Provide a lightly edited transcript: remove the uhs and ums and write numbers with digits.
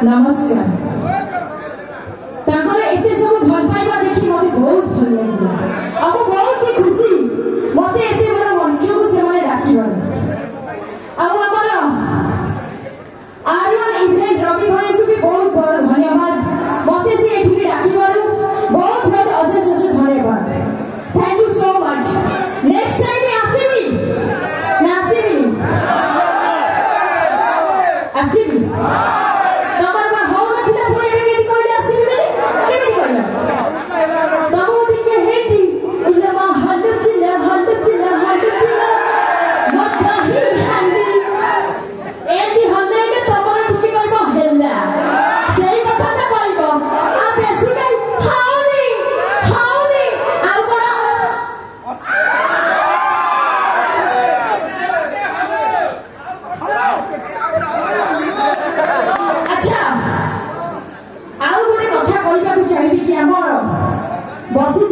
नमस्कार ताकर एते सब भल पाइबा देखि मते बहुत भल लागला अब बहुत ही खुशी मते एते बड़ा मंच को से माने डाकिबन अब हमर आरवन इवेंट रवि भाई को भी बहुत बड़ धन्यवाद मते से एठी भी डाकिबारु बहुत बहुत अशेष अशेष धन्यवाद thank you so much next time आसीबी ना आसीबी बस